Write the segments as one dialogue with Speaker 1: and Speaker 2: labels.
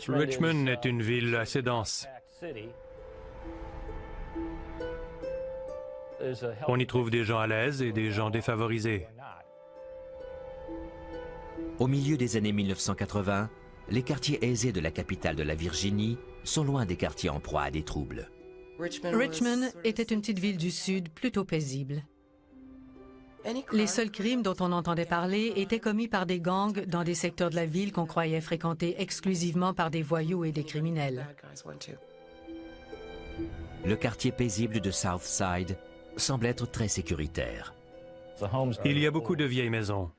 Speaker 1: Richmond est une ville assez dense. On y trouve des gens à l'aise et des gens défavorisés.
Speaker 2: Au milieu des années 1980, les quartiers aisés de la capitale de la Virginie sont loin des quartiers en proie à des troubles.
Speaker 3: Richmond était une petite ville du Sud plutôt paisible. Les seuls crimes dont on entendait parler étaient commis par des gangs dans des secteurs de la ville qu'on croyait fréquentés exclusivement par des voyous et des criminels.
Speaker 2: Le quartier paisible de Southside semble être très sécuritaire.
Speaker 1: Il y a beaucoup de vieilles maisons,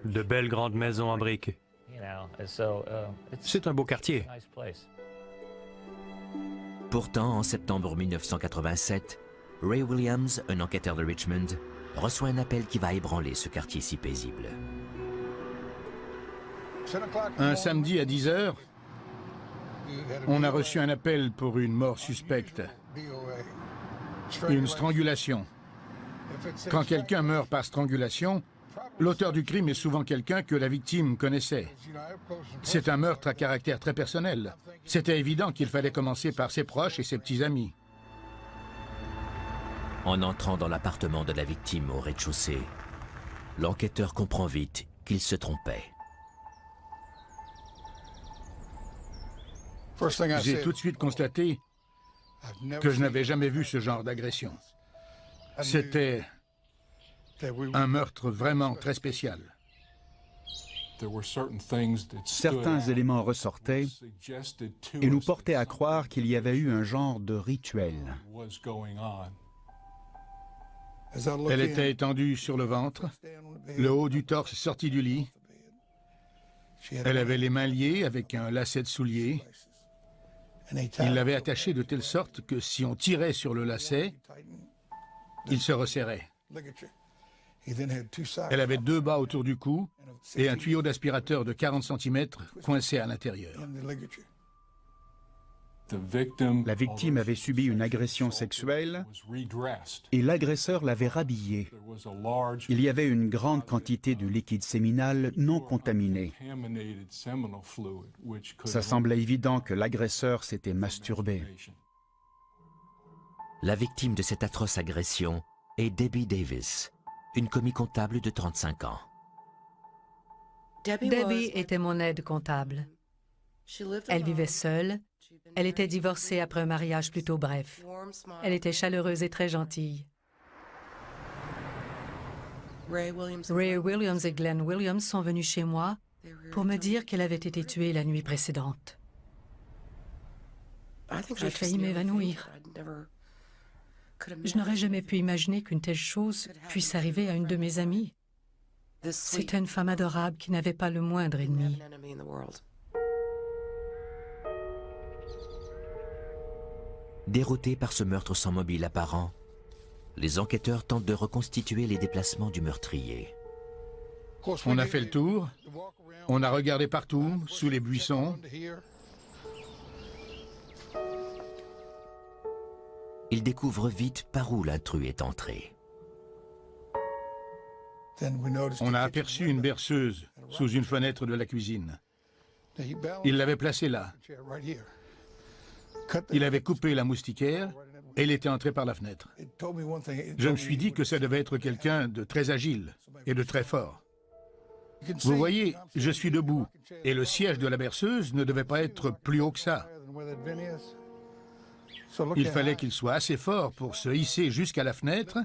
Speaker 1: de belles grandes maisons en briques. C'est un beau quartier.
Speaker 2: Pourtant, en septembre 1987, Ray Williams, un enquêteur de Richmond, reçoit un appel qui va ébranler ce quartier si paisible.
Speaker 4: Un samedi à 10 h, on a reçu un appel pour une mort suspecte, une strangulation. Quand quelqu'un meurt par strangulation, l'auteur du crime est souvent quelqu'un que la victime connaissait. C'est un meurtre à caractère très personnel. C'était évident qu'il fallait commencer par ses proches et ses petits amis.
Speaker 2: En entrant dans l'appartement de la victime au rez-de-chaussée, l'enquêteur comprend vite qu'il se trompait.
Speaker 4: J'ai tout de suite constaté que je n'avais jamais vu ce genre d'agression. C'était un meurtre vraiment très spécial.
Speaker 5: Certains éléments ressortaient et nous portaient à croire qu'il y avait eu un genre de rituel.
Speaker 4: Elle était étendue sur le ventre, le haut du torse sorti du lit. Elle avait les mains liées avec un lacet de soulier. Il l'avait attachée de telle sorte que si on tirait sur le lacet, il se resserrait. Elle avait 2 bas autour du cou et un tuyau d'aspirateur de 40 cm coincé à l'intérieur.
Speaker 5: La victime avait subi une agression sexuelle et l'agresseur l'avait rhabillée. Il y avait une grande quantité de liquide séminal non contaminé. Ça semblait évident que l'agresseur s'était masturbé.
Speaker 2: La victime de cette atroce agression est Debbie Davis, une commis comptable de 35 ans.
Speaker 3: Debbie était mon aide comptable. Elle vivait seule. Elle était divorcée après un mariage plutôt bref. Elle était chaleureuse et très gentille. Ray Williams et Glenn Williams sont venus chez moi pour me dire qu'elle avait été tuée la nuit précédente. J'ai failli m'évanouir. Je n'aurais jamais pu imaginer qu'une telle chose puisse arriver à une de mes amies. C'était une femme adorable qui n'avait pas le moindre ennemi.
Speaker 2: Déroutés par ce meurtre sans mobile apparent, les enquêteurs tentent de reconstituer les déplacements du meurtrier.
Speaker 4: On a fait le tour, on a regardé partout, sous les buissons.
Speaker 2: Ils découvrent vite par où l'intrus est entré.
Speaker 4: On a aperçu une berceuse sous une fenêtre de la cuisine. Il l'avait placée là. Il avait coupé la moustiquaire et il était entré par la fenêtre. Je me suis dit que ça devait être quelqu'un de très agile et de très fort. Vous voyez, je suis debout et le siège de la berceuse ne devait pas être plus haut que ça. Il fallait qu'il soit assez fort pour se hisser jusqu'à la fenêtre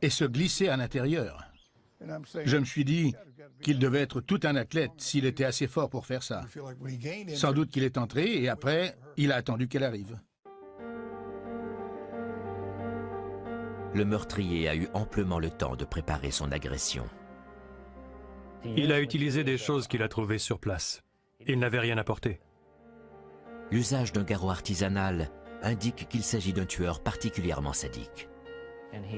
Speaker 4: et se glisser à l'intérieur. Je me suis dit qu'il devait être tout un athlète s'il était assez fort pour faire ça. Sans doute qu'il est entré et après, il a attendu qu'elle arrive.
Speaker 2: Le meurtrier a eu amplement le temps de préparer son agression.
Speaker 1: Il a utilisé des choses qu'il a trouvées sur place. Il n'avait rien apporté.
Speaker 2: L'usage d'un garrot artisanal indique qu'il s'agit d'un tueur particulièrement sadique.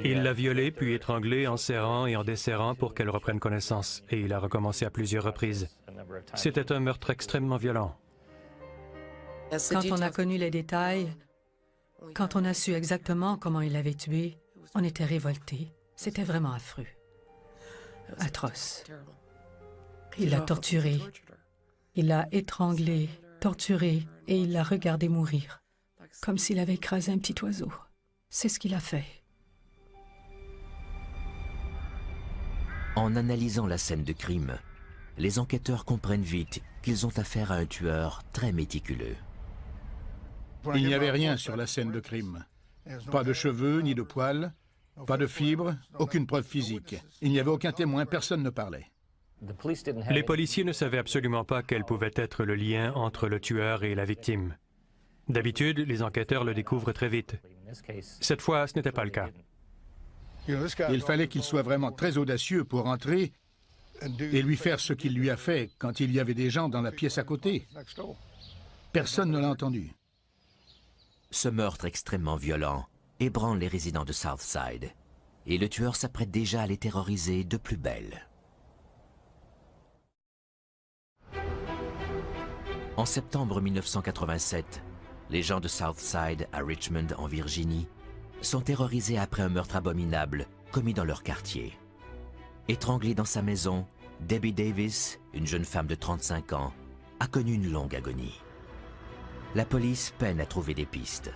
Speaker 1: Il l'a violée, puis étranglée en serrant et en desserrant pour qu'elle reprenne connaissance. Et il a recommencé à plusieurs reprises. C'était un meurtre extrêmement violent.
Speaker 3: Quand on a connu les détails, quand on a su exactement comment il l'avait tué, on était révoltés. C'était vraiment affreux. Atroce. Il l'a torturée. Il l'a étranglée, torturée et il l'a regardée mourir, comme s'il avait écrasé un petit oiseau. C'est ce qu'il a fait.
Speaker 2: En analysant la scène de crime, les enquêteurs comprennent vite qu'ils ont affaire à un tueur très méticuleux.
Speaker 4: Il n'y avait rien sur la scène de crime. Pas de cheveux, ni de poils, pas de fibres, aucune preuve physique. Il n'y avait aucun témoin, personne ne parlait.
Speaker 1: Les policiers ne savaient absolument pas quel pouvait être le lien entre le tueur et la victime. D'habitude, les enquêteurs le découvrent très vite. Cette fois, ce n'était pas le cas.
Speaker 4: Il fallait qu'il soit vraiment très audacieux pour entrer et lui faire ce qu'il lui a fait quand il y avait des gens dans la pièce à côté. Personne ne l'a entendu.
Speaker 2: Ce meurtre extrêmement violent ébranle les résidents de Southside et le tueur s'apprête déjà à les terroriser de plus belle. En septembre 1987, les gens de Southside à Richmond, en Virginie, sont terrorisés après un meurtre abominable commis dans leur quartier. Étranglée dans sa maison, Debbie Davis, une jeune femme de 35 ans, a connu une longue agonie. La police peine à trouver des pistes.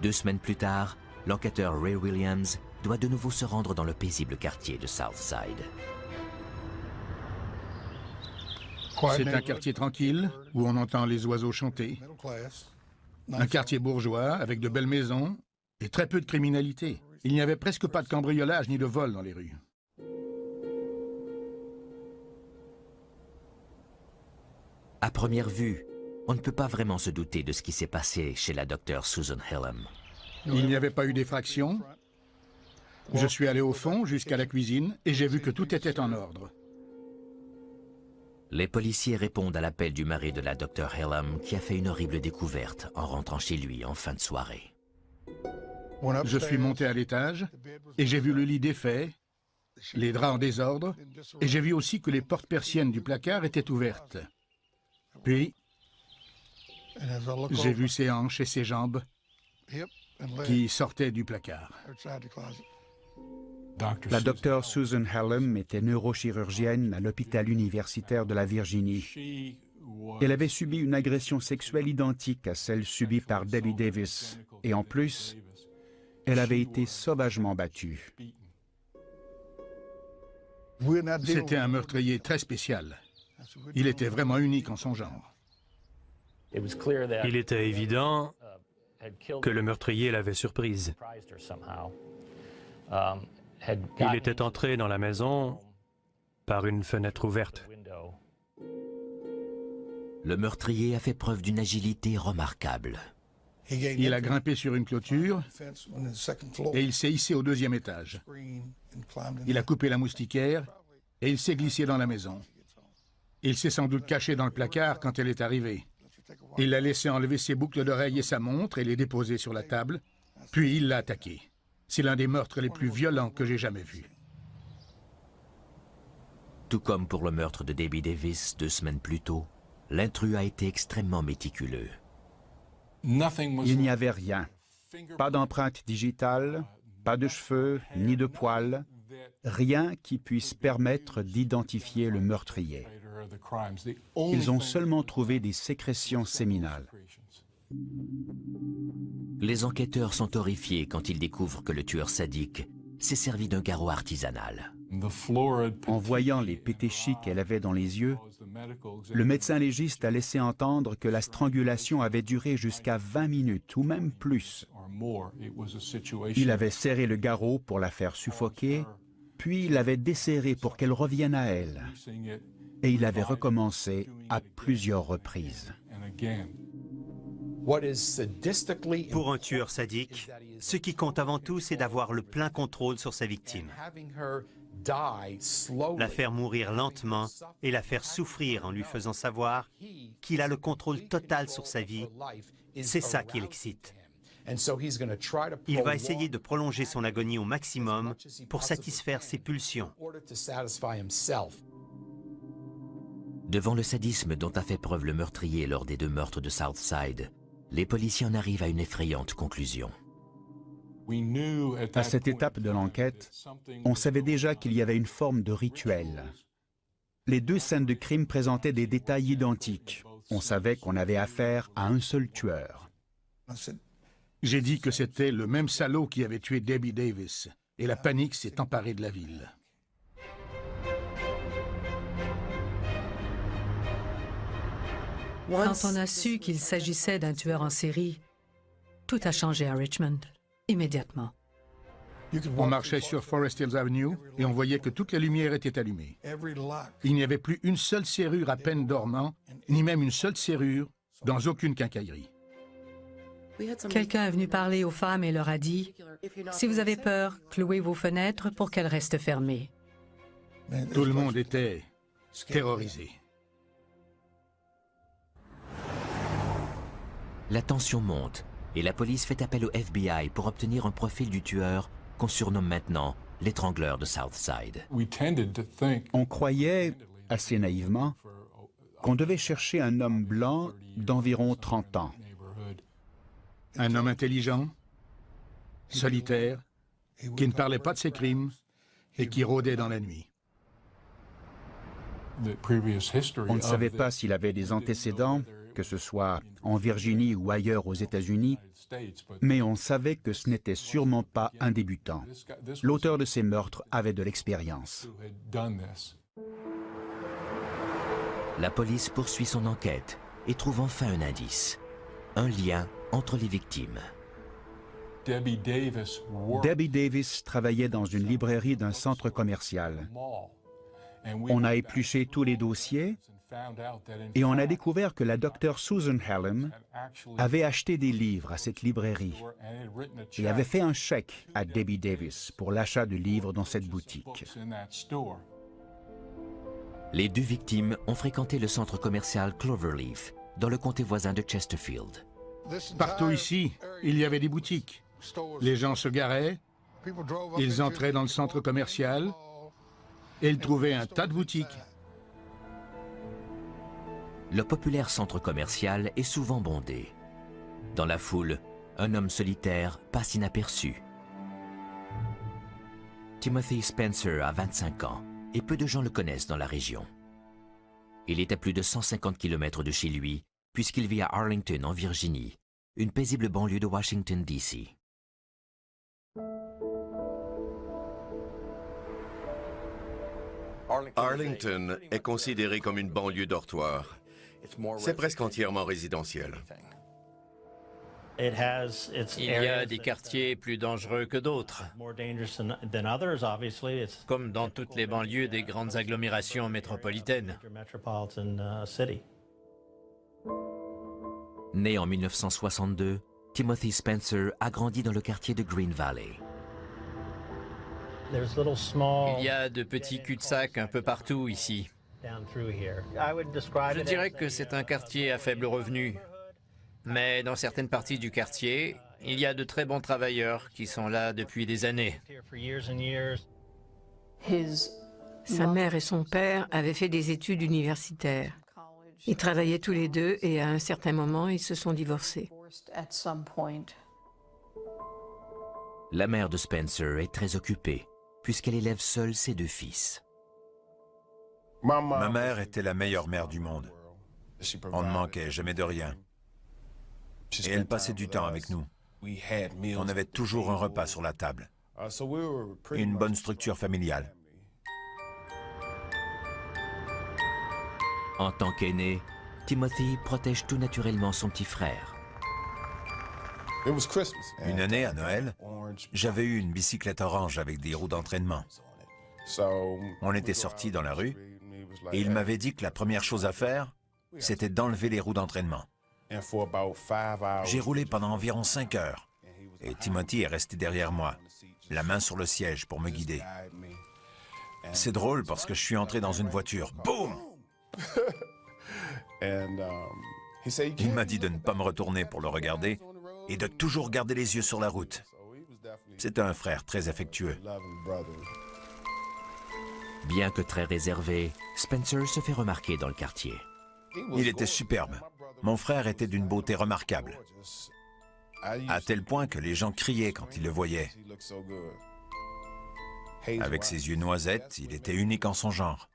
Speaker 2: 2 semaines plus tard, l'enquêteur Ray Williams doit de nouveau se rendre dans le paisible quartier de Southside.
Speaker 4: C'est un quartier tranquille, où on entend les oiseaux chanter. Un quartier bourgeois, avec de belles maisons et très peu de criminalité. Il n'y avait presque pas de cambriolage ni de vol dans les rues.
Speaker 2: À première vue, on ne peut pas vraiment se douter de ce qui s'est passé chez la docteure Susan Hillam.
Speaker 4: Il n'y avait pas eu d'effraction. Je suis allé au fond, jusqu'à la cuisine, et j'ai vu que tout était en ordre.
Speaker 2: Les policiers répondent à l'appel du mari de la docteure Hillam qui a fait une horrible découverte en rentrant chez lui en fin de soirée.
Speaker 4: Je suis monté à l'étage et j'ai vu le lit défait, les draps en désordre, et j'ai vu aussi que les portes persiennes du placard étaient ouvertes. Puis, j'ai vu ses hanches et ses jambes qui sortaient du placard.
Speaker 5: La docteure Susan Hillam était neurochirurgienne à l'hôpital universitaire de la Virginie. Elle avait subi une agression sexuelle identique à celle subie par Debbie Davis. Et en plus, elle avait été sauvagement battue.
Speaker 4: C'était un meurtrier très spécial. Il était vraiment unique en son genre.
Speaker 1: Il était évident que le meurtrier l'avait surprise. Il était entré dans la maison par une fenêtre ouverte.
Speaker 2: Le meurtrier a fait preuve d'une agilité remarquable.
Speaker 4: Il a grimpé sur une clôture et il s'est hissé au 2e étage. Il a coupé la moustiquaire et il s'est glissé dans la maison. Il s'est sans doute caché dans le placard quand elle est arrivée. Il l'a laissé enlever ses boucles d'oreilles et sa montre et les déposer sur la table, puis il l'a attaqué. C'est l'un des meurtres les plus violents que j'ai jamais vus.
Speaker 2: Tout comme pour le meurtre de Debbie Davis 2 semaines plus tôt, l'intrus a été extrêmement méticuleux.
Speaker 5: Il n'y avait rien. Pas d'empreinte digitale, pas de cheveux, ni de poils. Rien qui puisse permettre d'identifier le meurtrier. Ils ont seulement trouvé des sécrétions séminales.
Speaker 2: Les enquêteurs sont horrifiés quand ils découvrent que le tueur sadique s'est servi d'un garrot artisanal.
Speaker 5: En voyant les pétéchis qu'elle avait dans les yeux, le médecin légiste a laissé entendre que la strangulation avait duré jusqu'à 20 minutes ou même plus. Il avait serré le garrot pour la faire suffoquer, puis il l'avait desserré pour qu'elle revienne à elle. Et il avait recommencé à plusieurs reprises.
Speaker 6: Pour un tueur sadique, ce qui compte avant tout, c'est d'avoir le plein contrôle sur sa victime. La faire mourir lentement et la faire souffrir en lui faisant savoir qu'il a le contrôle total sur sa vie, c'est ça qui l'excite. Il va essayer de prolonger son agonie au maximum pour satisfaire ses pulsions.
Speaker 2: Devant le sadisme dont a fait preuve le meurtrier lors des 2 meurtres de Southside, les policiers en arrivent à une effrayante conclusion.
Speaker 5: À cette étape de l'enquête, on savait déjà qu'il y avait une forme de rituel. Les 2 scènes de crime présentaient des détails identiques. On savait qu'on avait affaire à un seul tueur.
Speaker 4: J'ai dit que c'était le même salaud qui avait tué Debbie Davis, et la panique s'est emparée de la ville.
Speaker 3: Quand on a su qu'il s'agissait d'un tueur en série, tout a changé à Richmond, immédiatement.
Speaker 4: On marchait sur Forest Hills Avenue et on voyait que toutes les lumières étaient allumées. Il n'y avait plus une seule serrure à peine dormant, ni même une seule serrure dans aucune quincaillerie.
Speaker 3: Quelqu'un est venu parler aux femmes et leur a dit « Si vous avez peur, clouez vos fenêtres pour qu'elles restent fermées. »
Speaker 4: Tout le monde était terrorisé.
Speaker 2: La tension monte et la police fait appel au FBI pour obtenir un profil du tueur qu'on surnomme maintenant l'étrangleur de Southside.
Speaker 5: On croyait, assez naïvement, qu'on devait chercher un homme blanc d'environ 30 ans.
Speaker 4: Un homme intelligent, solitaire, qui ne parlait pas de ses crimes et qui rôdait dans la nuit.
Speaker 5: On ne savait pas s'il avait des antécédents, que ce soit en Virginie ou ailleurs aux États-Unis, mais on savait que ce n'était sûrement pas un débutant. L'auteur de ces meurtres avait de l'expérience.
Speaker 2: La police poursuit son enquête et trouve enfin un indice, un lien entre les victimes.
Speaker 5: Debbie Davis travaillait dans une librairie d'un centre commercial. On a épluché tous les dossiers et on a découvert que la docteure Susan Hallam avait acheté des livres à cette librairie et avait fait un chèque à Debbie Davis pour l'achat de livres dans cette boutique.
Speaker 2: Les deux victimes ont fréquenté le centre commercial Cloverleaf, dans le comté voisin de Chesterfield.
Speaker 4: Partout ici, il y avait des boutiques. Les gens se garaient, ils entraient dans le centre commercial et ils trouvaient un tas de boutiques.
Speaker 2: Le populaire centre commercial est souvent bondé. Dans la foule, un homme solitaire passe inaperçu. Timothy Spencer a 25 ans et peu de gens le connaissent dans la région. Il est à plus de 150 km de chez lui puisqu'il vit à Arlington en Virginie, une paisible banlieue de Washington, D.C.
Speaker 7: Arlington est considéré comme une banlieue dortoir. C'est presque entièrement résidentiel.
Speaker 8: Il y a des quartiers plus dangereux que d'autres, comme dans toutes les banlieues des grandes agglomérations métropolitaines.
Speaker 2: Né en 1962, Timothy Spencer a grandi dans le quartier de Green Valley.
Speaker 8: Il y a de petits cul-de-sac un peu partout ici. Je dirais que c'est un quartier à faible revenu. Mais dans certaines parties du quartier, il y a de très bons travailleurs qui sont là depuis des années.
Speaker 9: Sa mère et son père avaient fait des études universitaires. Ils travaillaient tous les deux et à un certain moment, ils se sont divorcés.
Speaker 2: La mère de Spencer est très occupée, puisqu'elle élève seule ses deux fils.
Speaker 10: Ma mère était la meilleure mère du monde. On ne manquait jamais de rien. Et elle passait du temps avec nous. On avait toujours un repas sur la table. Une bonne structure familiale.
Speaker 2: En tant qu'aîné, Timothy protège tout naturellement son petit frère.
Speaker 10: Une année, à Noël, j'avais eu une bicyclette orange avec des roues d'entraînement. On était sortis dans la rue et il m'avait dit que la première chose à faire, c'était d'enlever les roues d'entraînement. J'ai roulé pendant environ 5 heures et Timothy est resté derrière moi, la main sur le siège pour me guider. C'est drôle parce que je suis entré dans une voiture. Boum! Il m'a dit de ne pas me retourner pour le regarder et de toujours garder les yeux sur la route. C'était un frère très affectueux.
Speaker 2: Bien que très réservé, Spencer se fait remarquer dans le quartier.
Speaker 10: Il était superbe. Mon frère était d'une beauté remarquable, à tel point que les gens criaient quand ils le voyaient. Avec ses yeux noisettes, il était unique en son genre.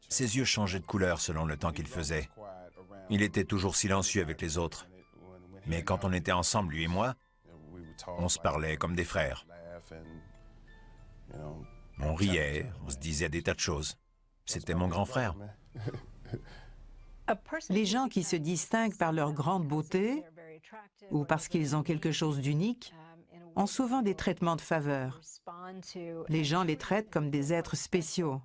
Speaker 10: Ses yeux changeaient de couleur selon le temps qu'il faisait. Il était toujours silencieux avec les autres. Mais quand on était ensemble, lui et moi, on se parlait comme des frères. On riait, on se disait des tas de choses. C'était mon grand frère.
Speaker 11: Les gens qui se distinguent par leur grande beauté ou parce qu'ils ont quelque chose d'unique ont souvent des traitements de faveur. Les gens les traitent comme des êtres spéciaux.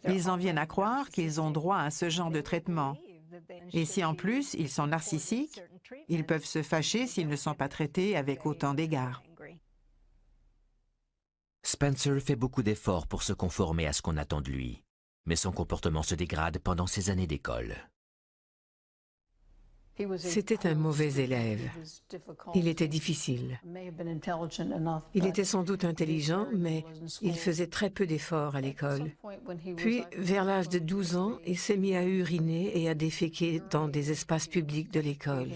Speaker 11: Ils en viennent à croire qu'ils ont droit à ce genre de traitement. Et si en plus ils sont narcissiques, ils peuvent se fâcher s'ils ne sont pas traités avec autant d'égard.
Speaker 2: Spencer fait beaucoup d'efforts pour se conformer à ce qu'on attend de lui, mais son comportement se dégrade pendant ses années d'école.
Speaker 9: C'était un mauvais élève. Il était difficile. Il était sans doute intelligent, mais il faisait très peu d'efforts à l'école. Puis, vers l'âge de 12 ans, il s'est mis à uriner et à déféquer dans des espaces publics de l'école.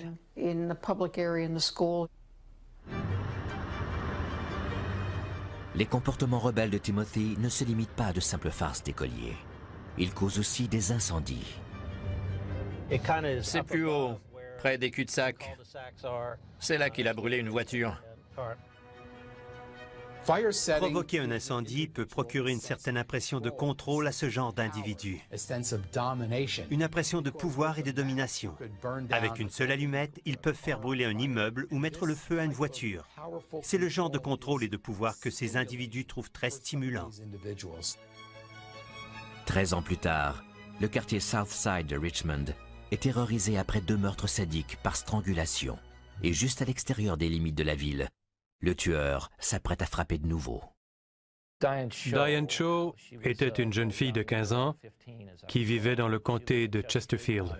Speaker 2: Les comportements rebelles de Timothy ne se limitent pas à de simples farces d'écolier. Ils causent aussi des incendies.
Speaker 8: C'est plus haut, près des cul-de-sac. C'est là qu'il a brûlé une voiture.
Speaker 6: Provoquer un incendie peut procurer une certaine impression de contrôle à ce genre d'individu. Une impression de pouvoir et de domination. Avec une seule allumette, ils peuvent faire brûler un immeuble ou mettre le feu à une voiture. C'est le genre de contrôle et de pouvoir que ces individus trouvent très stimulant.
Speaker 2: 13 ans plus tard, le quartier Southside de Richmond est terrorisé après 2 meurtres sadiques par strangulation. Et juste à l'extérieur des limites de la ville, le tueur s'apprête à frapper de nouveau.
Speaker 1: Diane Cho était une jeune fille de 15 ans qui vivait dans le comté de Chesterfield.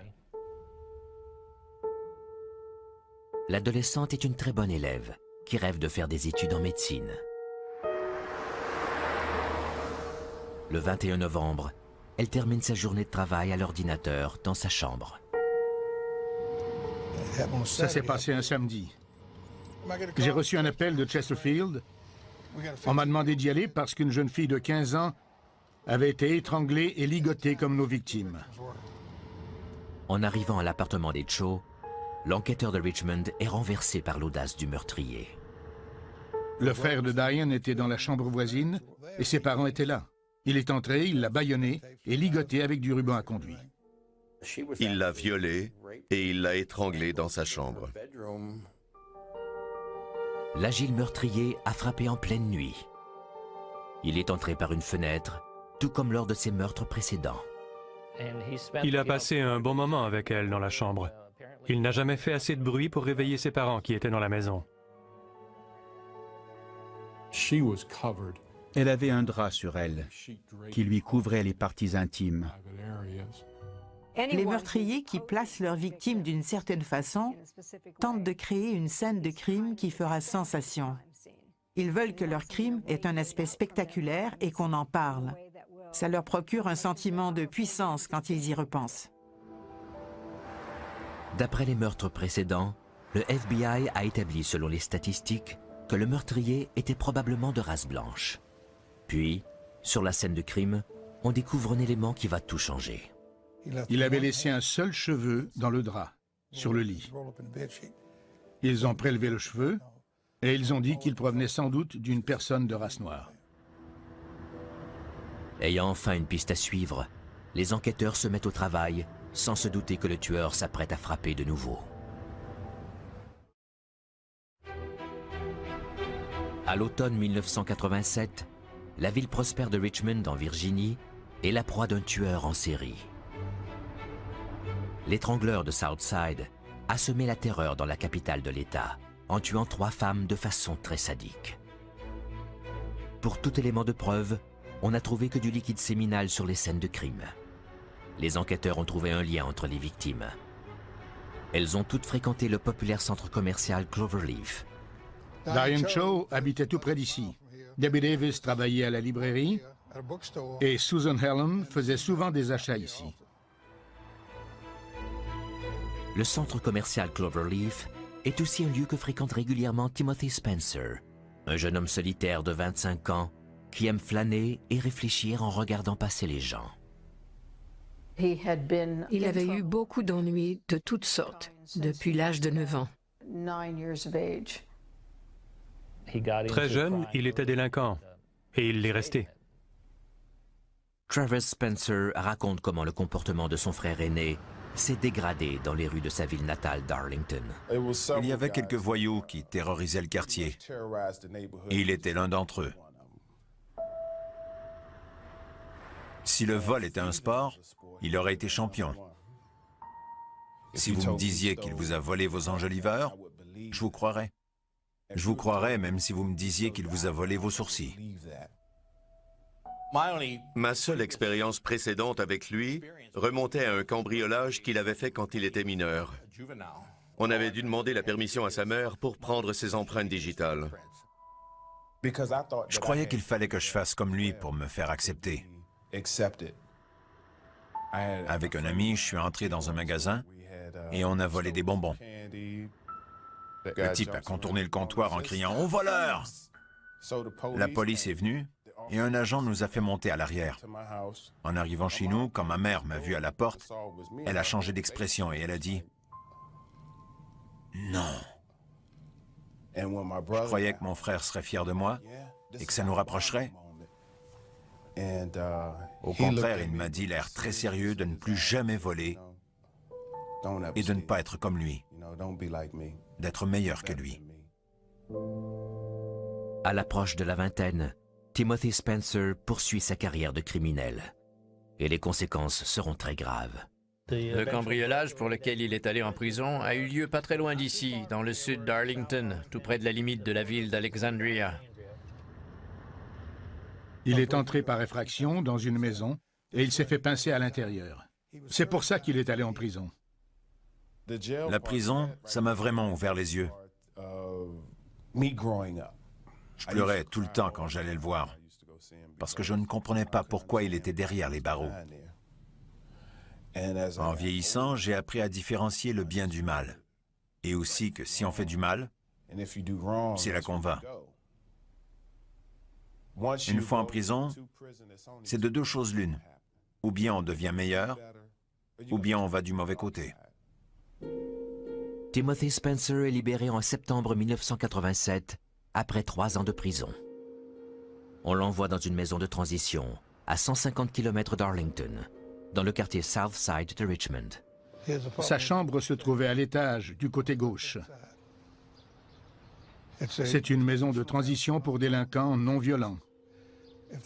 Speaker 2: L'adolescente est une très bonne élève qui rêve de faire des études en médecine. Le 21 novembre, elle termine sa journée de travail à l'ordinateur dans sa chambre.
Speaker 4: Ça s'est passé un samedi. J'ai reçu un appel de Chesterfield. On m'a demandé d'y aller parce qu'une jeune fille de 15 ans avait été étranglée et ligotée comme nos victimes.
Speaker 2: En arrivant à l'appartement des Cho, l'enquêteur de Richmond est renversé par l'audace du meurtrier.
Speaker 4: Le frère de Diane était dans la chambre voisine et ses parents étaient là. Il est entré, il l'a bâillonnée et ligotée avec du ruban à conduit.
Speaker 7: Il l'a violée et il l'a étranglée dans sa chambre.
Speaker 2: L'agile meurtrier a frappé en pleine nuit. Il est entré par une fenêtre, tout comme lors de ses meurtres précédents.
Speaker 1: Il a passé un bon moment avec elle dans la chambre. Il n'a jamais fait assez de bruit pour réveiller ses parents qui étaient dans la maison.
Speaker 5: Elle avait un drap sur elle qui lui couvrait les parties intimes.
Speaker 11: Les meurtriers qui placent leurs victimes d'une certaine façon tentent de créer une scène de crime qui fera sensation. Ils veulent que leur crime ait un aspect spectaculaire et qu'on en parle. Ça leur procure un sentiment de puissance quand ils y repensent.
Speaker 2: D'après les meurtres précédents, le FBI a établi selon les statistiques que le meurtrier était probablement de race blanche. Puis, sur la scène de crime, on découvre un élément qui va tout changer.
Speaker 4: Il avait laissé un seul cheveu dans le drap, sur le lit. Ils ont prélevé le cheveu et ils ont dit qu'il provenait sans doute d'une personne de race noire.
Speaker 2: Ayant enfin une piste à suivre, les enquêteurs se mettent au travail sans se douter que le tueur s'apprête à frapper de nouveau. À l'automne 1987, la ville prospère de Richmond, en Virginie, est la proie d'un tueur en série. L'étrangleur de Southside a semé la terreur dans la capitale de l'État, en tuant 3 femmes de façon très sadique. Pour tout élément de preuve, on n'a trouvé que du liquide séminal sur les scènes de crime. Les enquêteurs ont trouvé un lien entre les victimes. Elles ont toutes fréquenté le populaire centre commercial Cloverleaf.
Speaker 4: Diane Cho habitait tout près d'ici. Debbie Davis travaillait à la librairie et Susan Hallam faisait souvent des achats ici.
Speaker 2: Le centre commercial Cloverleaf est aussi un lieu que fréquente régulièrement Timothy Spencer, un jeune homme solitaire de 25 ans qui aime flâner et réfléchir en regardant passer les gens.
Speaker 9: Il avait eu beaucoup d'ennuis de toutes sortes depuis l'âge de 9 ans.
Speaker 1: Très jeune, il était délinquant, et il l'est resté.
Speaker 2: Travis Spencer raconte comment le comportement de son frère aîné s'est dégradé dans les rues de sa ville natale d'Arlington.
Speaker 10: Il y avait quelques voyous qui terrorisaient le quartier, et il était l'un d'entre eux. Si le vol était un sport, il aurait été champion. Si vous me disiez qu'il vous a volé vos enjoliveurs, je vous croirais. Je vous croirais même si vous me disiez qu'il vous a volé vos sourcils.
Speaker 7: Ma seule expérience précédente avec lui remontait à un cambriolage qu'il avait fait quand il était mineur. On avait dû demander la permission à sa mère pour prendre ses empreintes digitales.
Speaker 10: Je croyais qu'il fallait que je fasse comme lui pour me faire accepter. Avec un ami, je suis entré dans un magasin et on a volé des bonbons. Le type a contourné le comptoir en criant « Au voleur !» La police est venue et un agent nous a fait monter à l'arrière. En arrivant chez nous, quand ma mère m'a vu à la porte, elle a changé d'expression et elle a dit « Non !» Je croyais que mon frère serait fier de moi et que ça nous rapprocherait. Au contraire, il m'a dit, l'air très sérieux, de ne plus jamais voler et de ne pas être comme lui, d'être meilleur que lui.
Speaker 2: À l'approche de la vingtaine, Timothy Spencer poursuit sa carrière de criminel. Et les conséquences seront très graves.
Speaker 8: Le cambriolage pour lequel il est allé en prison a eu lieu pas très loin d'ici, dans le sud d'Arlington, tout près de la limite de la ville d'Alexandria.
Speaker 4: Il est entré par effraction dans une maison et il s'est fait pincer à l'intérieur. C'est pour ça qu'il est allé en prison.
Speaker 10: La prison, ça m'a vraiment ouvert les yeux. Je pleurais tout le temps quand j'allais le voir, parce que je ne comprenais pas pourquoi il était derrière les barreaux. En vieillissant, j'ai appris à différencier le bien du mal, et aussi que si on fait du mal, c'est là qu'on va. Une fois en prison, c'est de deux choses l'une. Ou bien on devient meilleur, ou bien on va du mauvais côté.
Speaker 2: Timothy Spencer est libéré en septembre 1987, après 3 ans de prison. On l'envoie dans une maison de transition, à 150 km d'Arlington, dans le quartier Southside de Richmond.
Speaker 4: Sa chambre se trouvait à l'étage, du côté gauche. C'est une maison de transition pour délinquants non violents.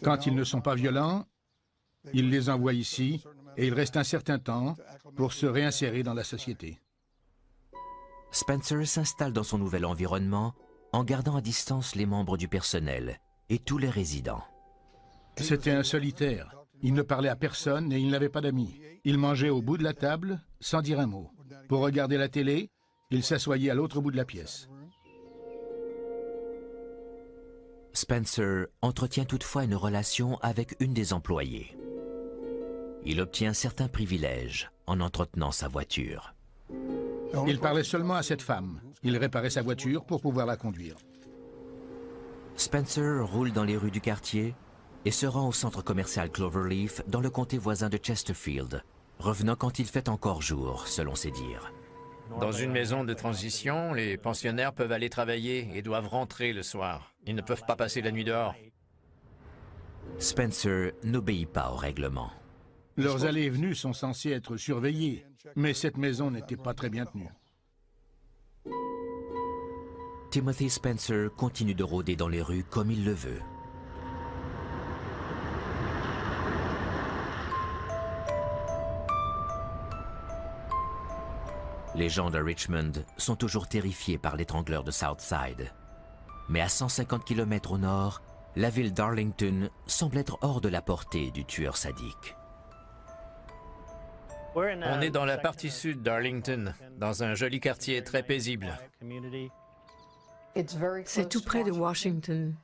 Speaker 4: Quand ils ne sont pas violents, il les envoie ici et il reste un certain temps pour se réinsérer dans la société.
Speaker 2: Spencer s'installe dans son nouvel environnement en gardant à distance les membres du personnel et tous les résidents.
Speaker 4: C'était un solitaire. Il ne parlait à personne et il n'avait pas d'amis. Il mangeait au bout de la table sans dire un mot. Pour regarder la télé, il s'assoyait à l'autre bout de la pièce.
Speaker 2: Spencer entretient toutefois une relation avec une des employées. Il obtient certains privilèges en entretenant sa voiture.
Speaker 4: Il parlait seulement à cette femme. Il réparait sa voiture pour pouvoir la conduire.
Speaker 2: Spencer roule dans les rues du quartier et se rend au centre commercial Cloverleaf dans le comté voisin de Chesterfield, revenant quand il fait encore jour, selon ses dires.
Speaker 8: Dans une maison de transition, les pensionnaires peuvent aller travailler et doivent rentrer le soir. Ils ne peuvent pas passer la nuit dehors.
Speaker 2: Spencer n'obéit pas au règlement.
Speaker 4: Leurs allées et venues sont censées être surveillées, mais cette maison n'était pas très bien tenue.
Speaker 2: Timothy Spencer continue de rôder dans les rues comme il le veut. Les gens de Richmond sont toujours terrifiés par l'étrangleur de Southside. Mais à 150 km au nord, la ville d'Arlington semble être hors de la portée du tueur sadique.
Speaker 8: On est dans la partie sud d'Arlington, dans un joli quartier très paisible.
Speaker 9: C'est tout près de Washington.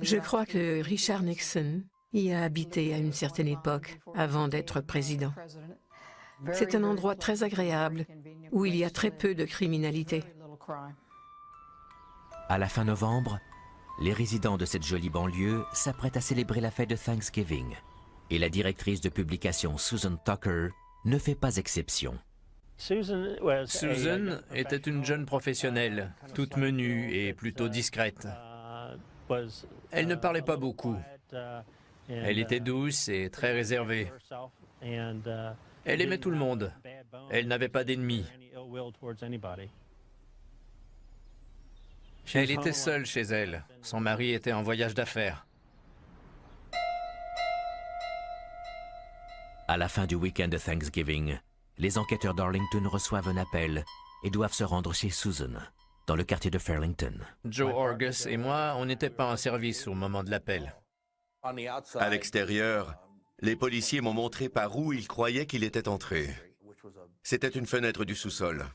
Speaker 9: Je crois que Richard Nixon y a habité à une certaine époque, avant d'être président. C'est un endroit très agréable, où il y a très peu de criminalité.
Speaker 2: À la fin novembre, les résidents de cette jolie banlieue s'apprêtent à célébrer la fête de Thanksgiving Et la directrice de publication Susan Tucker ne fait pas exception.
Speaker 8: Susan était une jeune professionnelle, toute menue et plutôt discrète. Elle ne parlait pas beaucoup. Elle était douce et très réservée. Elle aimait tout le monde. Elle n'avait pas d'ennemis. Elle était seule chez elle. Son mari était en voyage d'affaires.
Speaker 2: À la fin du week-end de Thanksgiving, les enquêteurs d'Arlington reçoivent un appel et doivent se rendre chez Susan, dans le quartier de Fairlington.
Speaker 8: Joe Orgus et moi, on n'était pas en service au moment de l'appel.
Speaker 7: À l'extérieur, les policiers m'ont montré par où ils croyaient qu'il était entré. C'était une fenêtre du sous-sol.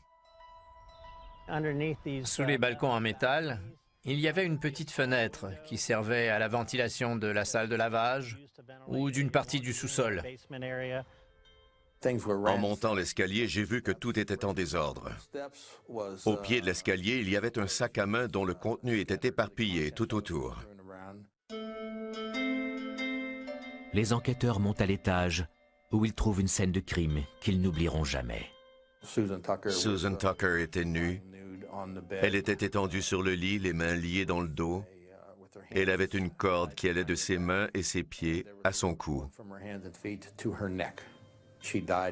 Speaker 8: Sous les balcons en métal, il y avait une petite fenêtre qui servait à la ventilation de la salle de lavage ou d'une partie du sous-sol.
Speaker 7: En montant l'escalier, j'ai vu que tout était en désordre. Au pied de l'escalier, il y avait un sac à main dont le contenu était éparpillé tout autour.
Speaker 2: Les enquêteurs montent à l'étage où ils trouvent une scène de crime qu'ils n'oublieront jamais.
Speaker 7: Susan Tucker était nue. Elle était étendue sur le lit, les mains liées dans le dos. Elle avait une corde qui allait de ses mains et ses pieds à son cou.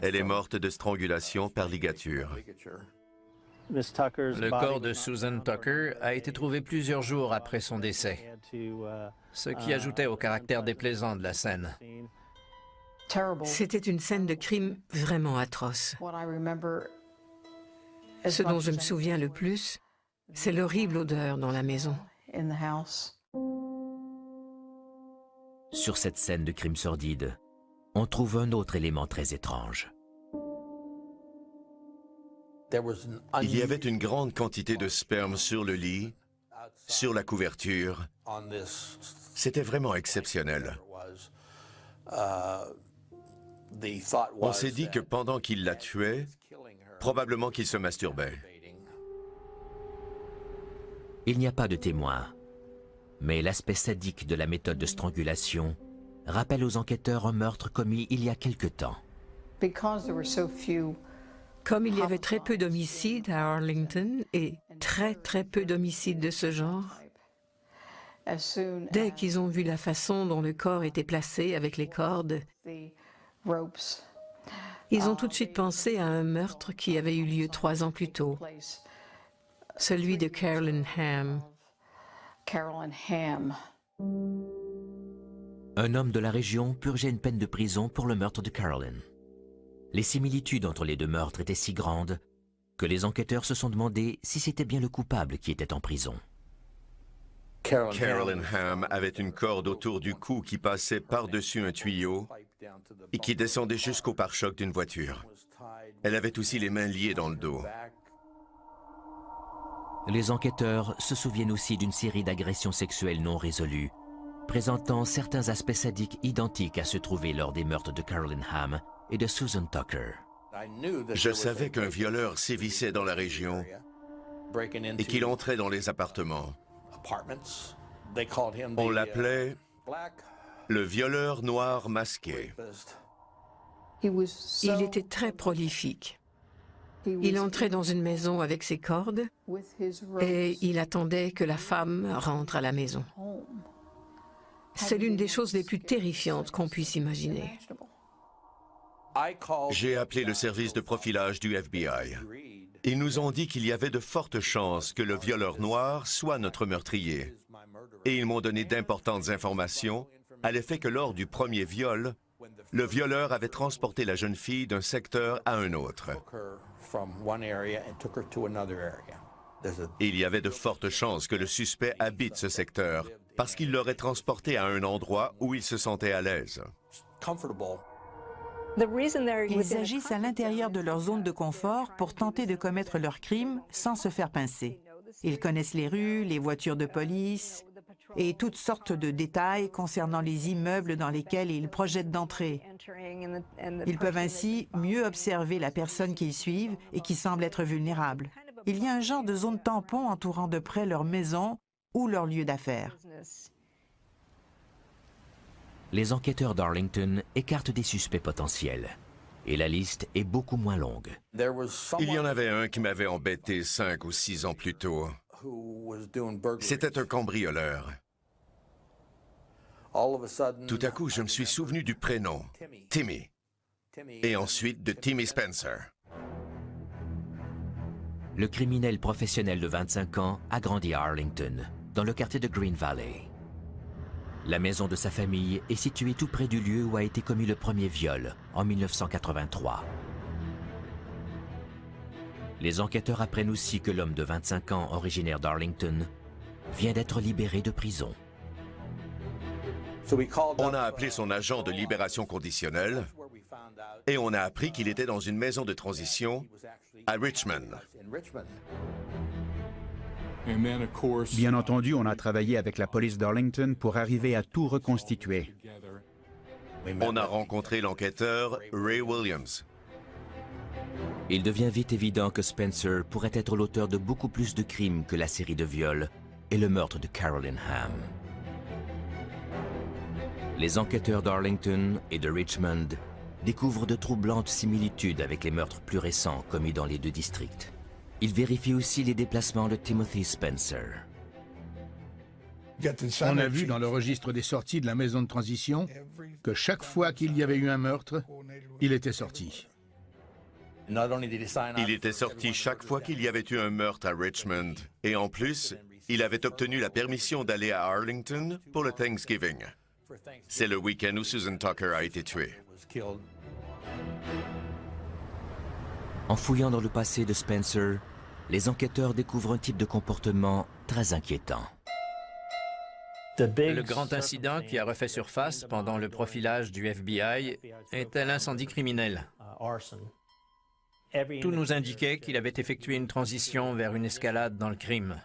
Speaker 7: Elle est morte de strangulation par ligature.
Speaker 8: Le corps de Susan Tucker a été trouvé plusieurs jours après son décès, ce qui ajoutait au caractère déplaisant de la scène.
Speaker 9: C'était une scène de crime vraiment atroce. Ce dont je me souviens le plus, c'est l'horrible odeur dans la maison.
Speaker 2: Sur cette scène de crime sordide, on trouve un autre élément très étrange.
Speaker 7: Il y avait une grande quantité de sperme sur le lit, sur la couverture. C'était vraiment exceptionnel. On s'est dit que pendant qu'il la tuait, probablement qu'il se masturbait.
Speaker 2: Il n'y a pas de témoins, mais l'aspect sadique de la méthode de strangulation rappelle aux enquêteurs un meurtre commis il y a quelque temps.
Speaker 9: Comme il y avait très peu d'homicides à Arlington et très peu d'homicides de ce genre, dès qu'ils ont vu la façon dont le corps était placé avec les cordes, ils ont tout de suite pensé à un meurtre qui avait eu lieu 3 ans plus tôt, celui de Carolyn Hamm.
Speaker 2: Un homme de la région purgeait une peine de prison pour le meurtre de Carolyn. Les similitudes entre les deux meurtres étaient si grandes que les enquêteurs se sont demandé si c'était bien le coupable qui était en prison.
Speaker 7: Carolyn Hamm avait une corde autour du cou qui passait par-dessus un tuyau et qui descendait jusqu'au pare-choc d'une voiture. Elle avait aussi les mains liées dans le dos.
Speaker 2: Les enquêteurs se souviennent aussi d'une série d'agressions sexuelles non résolues, présentant certains aspects sadiques identiques à ceux trouvés lors des meurtres de Carolyn Hamm et de Susan Tucker.
Speaker 7: Je savais qu'un violeur sévissait dans la région et qu'il entrait dans les appartements. On l'appelait le violeur noir masqué.
Speaker 9: Il était très prolifique. Il entrait dans une maison avec ses cordes et il attendait que la femme rentre à la maison. C'est l'une des choses les plus terrifiantes qu'on puisse imaginer.
Speaker 7: J'ai appelé le service de profilage du FBI. Ils nous ont dit qu'il y avait de fortes chances que le violeur noir soit notre meurtrier. Et ils m'ont donné d'importantes informations à l'effet que lors du premier viol, le violeur avait transporté la jeune fille d'un secteur à un autre. Il y avait de fortes chances que le suspect habite ce secteur parce qu'il l'aurait transporté à un endroit où il se sentait à l'aise.
Speaker 11: Ils agissent à l'intérieur de leur zone de confort pour tenter de commettre leurs crimes sans se faire pincer. Ils connaissent les rues, les voitures de police et toutes sortes de détails concernant les immeubles dans lesquels ils projettent d'entrer. Ils peuvent ainsi mieux observer la personne qu'ils suivent et qui semble être vulnérable. Il y a un genre de zone tampon entourant de près leur maison ou leur lieu d'affaires.
Speaker 2: les enquêteurs d'Arlington écartent des suspects potentiels. Et la liste est beaucoup moins longue.
Speaker 7: Il y en avait un qui m'avait embêté 5 ou 6 ans plus tôt. C'était un cambrioleur. Tout à coup, je me suis souvenu du prénom, Timmy, et ensuite de Timmy Spencer.
Speaker 2: Le criminel professionnel de 25 ans a grandi à Arlington, dans le quartier de Green Valley. La maison de sa famille est située tout près du lieu où a été commis le premier viol, en 1983. Les enquêteurs apprennent aussi que l'homme de 25 ans, originaire d'Arlington, vient d'être libéré de prison.
Speaker 7: On a appelé son agent de libération conditionnelle et on a appris qu'il était dans une maison de transition à Richmond.
Speaker 5: Bien entendu, on a travaillé avec la police d'Arlington pour arriver à tout reconstituer.
Speaker 7: On a rencontré l'enquêteur Ray Williams.
Speaker 2: Il devient vite évident que Spencer pourrait être l'auteur de beaucoup plus de crimes que la série de viols et le meurtre de Carolyn Hamm. Les enquêteurs d'Arlington et de Richmond découvrent de troublantes similitudes avec les meurtres plus récents commis dans les deux districts. Ils vérifient aussi les déplacements de Timothy Spencer.
Speaker 4: On a vu dans le registre des sorties de la maison de transition que chaque fois qu'il y avait eu un meurtre, il était sorti.
Speaker 7: Il était sorti chaque fois qu'il y avait eu un meurtre à Richmond. Et en plus, il avait obtenu la permission d'aller à Arlington pour le Thanksgiving. C'est le week-end où Susan Tucker a été tuée.
Speaker 2: En fouillant dans le passé de Spencer, les enquêteurs découvrent un type de comportement très inquiétant.
Speaker 8: Le grand incident qui a refait surface pendant le profilage du FBI était l'incendie criminel. Tout nous indiquait qu'il avait effectué une transition vers une escalade dans le crime.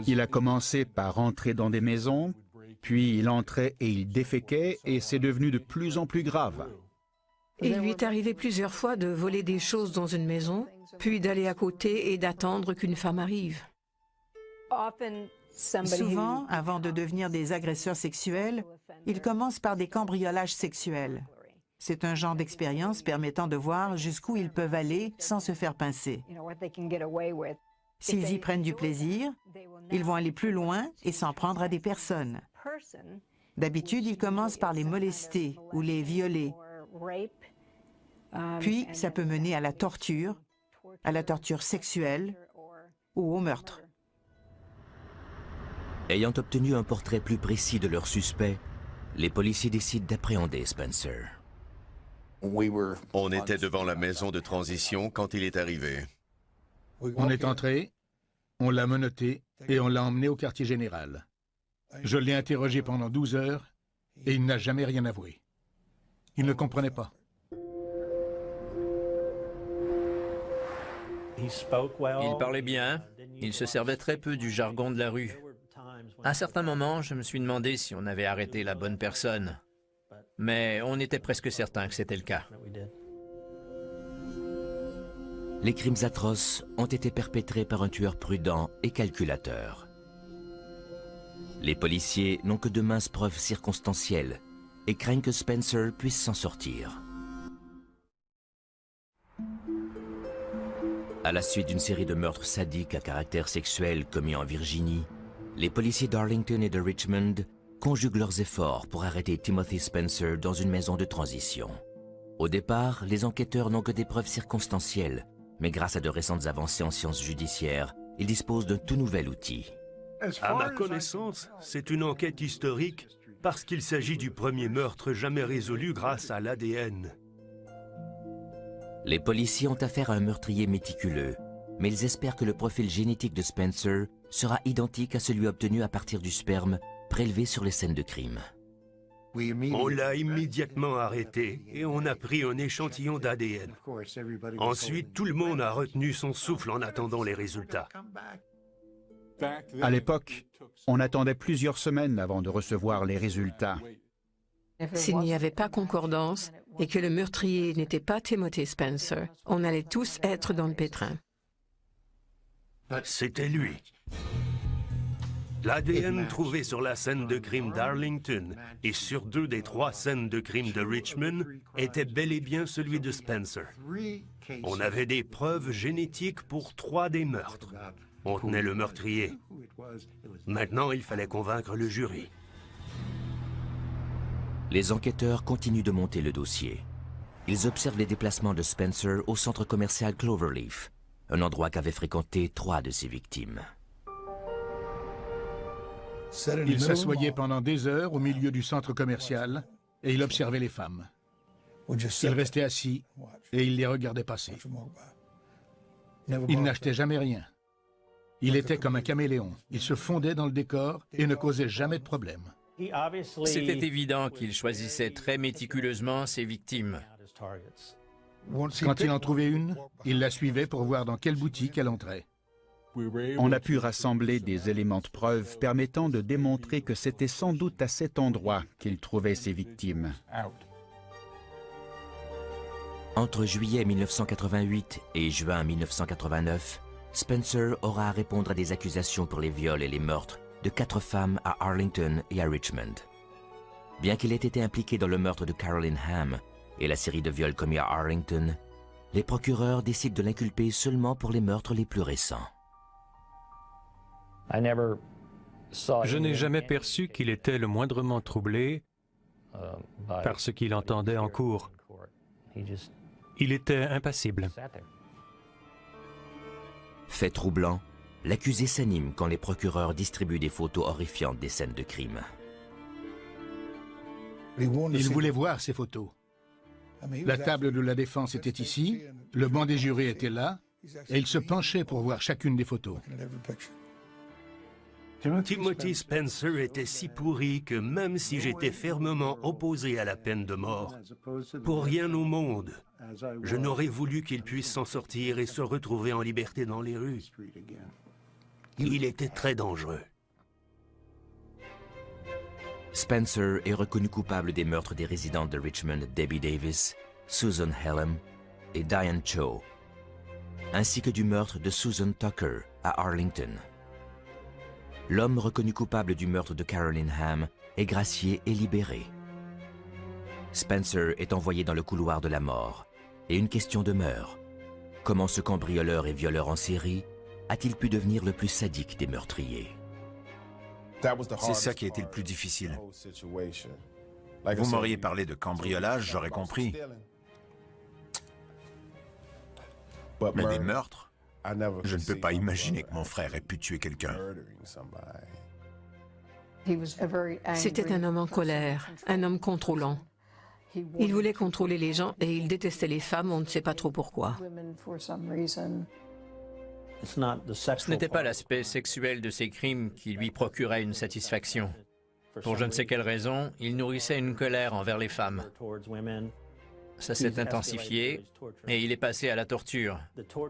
Speaker 5: Il a commencé par entrer dans des maisons, puis il entrait et il déféquait, et c'est devenu de plus en plus grave.
Speaker 9: Il lui est arrivé plusieurs fois de voler des choses dans une maison, puis d'aller à côté et d'attendre qu'une femme arrive.
Speaker 11: Souvent, avant de devenir des agresseurs sexuels, ils commencent par des cambriolages sexuels. C'est un genre d'expérience permettant de voir jusqu'où ils peuvent aller sans se faire pincer. S'ils y prennent du plaisir, ils vont aller plus loin et s'en prendre à des personnes. D'habitude, ils commencent par les molester ou les violer. Puis, ça peut mener à la torture sexuelle ou au meurtre.
Speaker 2: Ayant obtenu un portrait plus précis de leur suspect, les policiers décident d'appréhender Spencer.
Speaker 7: On était devant la maison de transition quand il est arrivé.
Speaker 4: On est entré, on l'a menotté et on l'a emmené au quartier général. Je l'ai interrogé pendant 12 heures et il n'a jamais rien avoué. Il ne comprenait pas.
Speaker 8: Il parlait bien, il se servait très peu du jargon de la rue. À un certain moment, je me suis demandé si on avait arrêté la bonne personne. Mais on était presque certain que c'était le cas.
Speaker 2: Les crimes atroces ont été perpétrés par un tueur prudent et calculateur. Les policiers n'ont que de minces preuves circonstancielles et craignent que Spencer puisse s'en sortir. À la suite d'une série de meurtres sadiques à caractère sexuel commis en Virginie, les policiers d'Arlington et de Richmond conjuguent leurs efforts pour arrêter Timothy Spencer dans une maison de transition. Au départ, les enquêteurs n'ont que des preuves circonstancielles, mais grâce à de récentes avancées en sciences judiciaires, ils disposent d'un tout nouvel outil.
Speaker 12: À ma connaissance, c'est une enquête historique parce qu'il s'agit du premier meurtre jamais résolu grâce à l'ADN.
Speaker 2: Les policiers ont affaire à un meurtrier méticuleux, mais ils espèrent que le profil génétique de Spencer sera identique à celui obtenu à partir du sperme prélevé sur les scènes de crime.
Speaker 12: On l'a immédiatement arrêté et on a pris un échantillon d'ADN. Ensuite, tout le monde a retenu son souffle en attendant les résultats.
Speaker 5: À l'époque, on attendait plusieurs semaines avant de recevoir les résultats.
Speaker 9: S'il n'y avait pas concordance et que le meurtrier n'était pas Timothy Spencer, on allait tous être dans le pétrin.
Speaker 12: C'était lui. L'ADN trouvé sur la scène de crime d'Arlington et sur 2 des 3 scènes de crime de Richmond était bel et bien celui de Spencer. On avait des preuves génétiques pour 3 des meurtres. On tenait le meurtrier. Maintenant, il fallait convaincre le jury.
Speaker 2: Les enquêteurs continuent de monter le dossier. Ils observent les déplacements de Spencer au centre commercial Cloverleaf, un endroit qu'avaient fréquenté 3 de ses victimes.
Speaker 4: Il s'assoyait pendant des heures au milieu du centre commercial et il observait les femmes. Il restait assis et il les regardait passer. Il n'achetait jamais rien. Il était comme un caméléon. Il se fondait dans le décor et ne causait jamais de problème.
Speaker 8: C'était évident qu'il choisissait très méticuleusement ses victimes.
Speaker 4: Quand il en trouvait une, il la suivait pour voir dans quelle boutique elle entrait.
Speaker 5: On a pu rassembler des éléments de preuve permettant de démontrer que c'était sans doute à cet endroit qu'il trouvait ses victimes.
Speaker 2: Entre juillet 1988 et juin 1989, Spencer aura à répondre à des accusations pour les viols et les meurtres de 4 femmes à Arlington et à Richmond. Bien qu'il ait été impliqué dans le meurtre de Carolyn Hamm et la série de viols commis à Arlington, les procureurs décident de l'inculper seulement pour les meurtres les plus récents.
Speaker 1: Je n'ai jamais perçu qu'il était le moindrement troublé par ce qu'il entendait en cours. Il était impassible.
Speaker 2: Fait troublant, l'accusé s'anime quand les procureurs distribuent des photos horrifiantes des scènes de crime.
Speaker 4: Il voulait voir ces photos. La table de la défense était ici, le banc des jurés était là, et il se penchait pour voir chacune des photos.
Speaker 12: Timothy Spencer était si pourri que même si j'étais fermement opposé à la peine de mort, pour rien au monde, je n'aurais voulu qu'il puisse s'en sortir et se retrouver en liberté dans les rues. Il était très dangereux.
Speaker 2: Spencer est reconnu coupable des meurtres des résidentes de Richmond Debbie Davis, Susan Hellam et Diane Cho, ainsi que du meurtre de Susan Tucker à Arlington. L'homme reconnu coupable du meurtre de Carolyn Hamm est gracié et libéré. Spencer est envoyé dans le couloir de la mort et une question demeure. Comment ce cambrioleur et violeur en série a-t-il pu devenir le plus sadique des meurtriers?
Speaker 10: C'est ça qui a été le plus difficile. Vous m'auriez parlé de cambriolage, j'aurais compris. Mais des meurtres? Je ne peux pas imaginer que mon frère ait pu tuer quelqu'un.
Speaker 9: C'était un homme en colère, un homme contrôlant. Il voulait contrôler les gens et il détestait les femmes, on ne sait pas trop pourquoi.
Speaker 8: Ce n'était pas l'aspect sexuel de ses crimes qui lui procurait une satisfaction. Pour je ne sais quelle raison, il nourrissait une colère envers les femmes. Ça s'est intensifié et il est passé à la torture,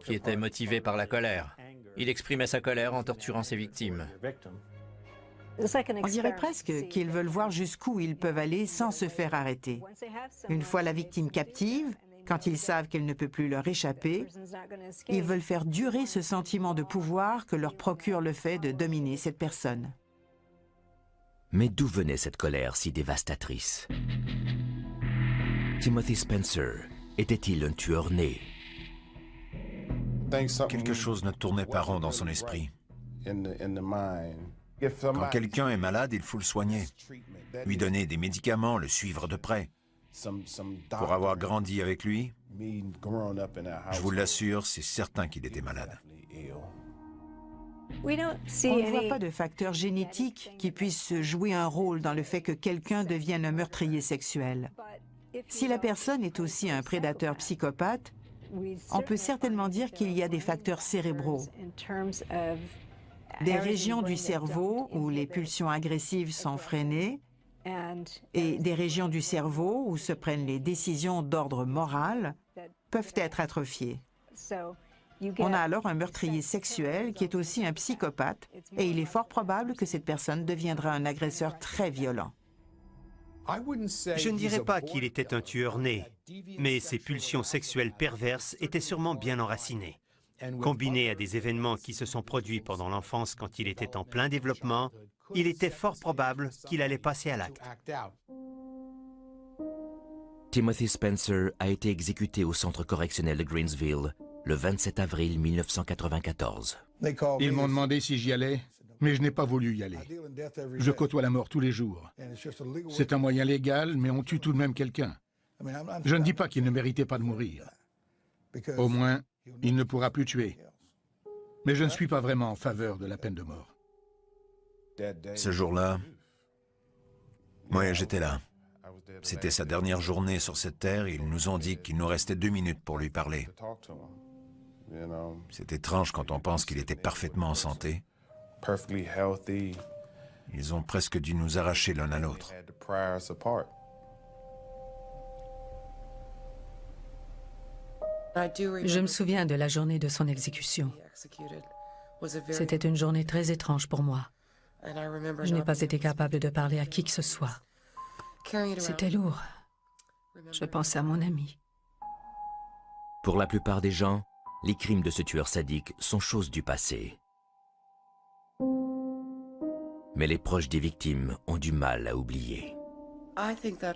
Speaker 8: qui était motivée par la colère. Il exprimait sa colère en torturant ses victimes.
Speaker 11: On dirait presque qu'ils veulent voir jusqu'où ils peuvent aller sans se faire arrêter. Une fois la victime captive, quand ils savent qu'elle ne peut plus leur échapper, ils veulent faire durer ce sentiment de pouvoir que leur procure le fait de dominer cette personne.
Speaker 2: Mais d'où venait cette colère si dévastatrice? Timothy Spencer était-il un tueur né?
Speaker 10: Quelque chose ne tournait pas rond dans son esprit. Quand quelqu'un est malade, il faut le soigner, lui donner des médicaments, le suivre de près. Pour avoir grandi avec lui, je vous l'assure, c'est certain qu'il était malade.
Speaker 11: On ne voit pas de facteur génétique qui puisse jouer un rôle dans le fait que quelqu'un devienne un meurtrier sexuel. Si la personne est aussi un prédateur psychopathe, on peut certainement dire qu'il y a des facteurs cérébraux. Des régions du cerveau où les pulsions agressives sont freinées et des régions du cerveau où se prennent les décisions d'ordre moral peuvent être atrophiées. On a alors un meurtrier sexuel qui est aussi un psychopathe et il est fort probable que cette personne deviendra un agresseur très violent.
Speaker 6: Je ne dirais pas qu'il était un tueur né, mais ses pulsions sexuelles perverses étaient sûrement bien enracinées. Combiné à des événements qui se sont produits pendant l'enfance quand il était en plein développement, il était fort probable qu'il allait passer à l'acte.
Speaker 2: Timothy Spencer a été exécuté au centre correctionnel de Greensville le 27 avril 1994.
Speaker 4: Ils m'ont demandé si j'y allais, mais je n'ai pas voulu y aller. Je côtoie la mort tous les jours. C'est un moyen légal, mais on tue tout de même quelqu'un. Je ne dis pas qu'il ne méritait pas de mourir. Au moins, il ne pourra plus tuer. Mais je ne suis pas vraiment en faveur de la peine de mort.
Speaker 10: Ce jour-là, moi j'étais là. C'était sa dernière journée sur cette terre et ils nous ont dit qu'il nous restait 2 minutes pour lui parler. C'est étrange quand on pense qu'il était parfaitement en santé. Ils ont presque dû nous arracher l'un à l'autre.
Speaker 3: Je me souviens de la journée de son exécution. C'était une journée très étrange pour moi. Je n'ai pas été capable de parler à qui que ce soit. C'était lourd. Je pensais à mon ami.
Speaker 2: Pour la plupart des gens, les crimes de ce tueur sadique sont choses du passé. Mais les proches des victimes ont du mal à oublier.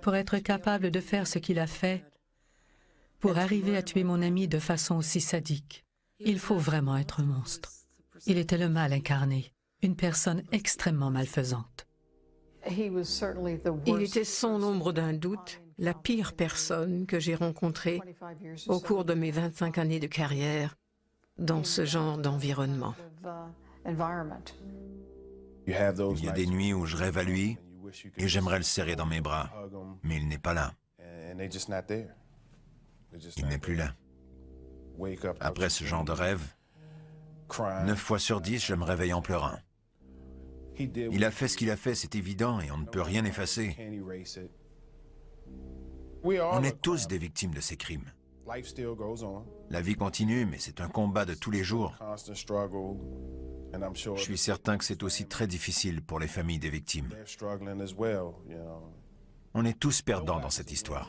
Speaker 3: Pour être capable de faire ce qu'il a fait, pour arriver à tuer mon ami de façon aussi sadique, il faut vraiment être un monstre. Il était le mal incarné, une personne extrêmement malfaisante.
Speaker 9: Il était sans l'ombre d'un doute la pire personne que j'ai rencontrée au cours de mes 25 années de carrière dans ce genre d'environnement.
Speaker 10: Il y a des nuits où je rêve à lui et j'aimerais le serrer dans mes bras, mais il n'est pas là. Il n'est plus là. Après ce genre de rêve, 9 fois sur 10, je me réveille en pleurant. Il a fait ce qu'il a fait, c'est évident, et on ne peut rien effacer. On est tous des victimes de ces crimes. La vie continue, mais c'est un combat de tous les jours. Je suis certain que c'est aussi très difficile pour les familles des victimes. On est tous perdants dans cette histoire.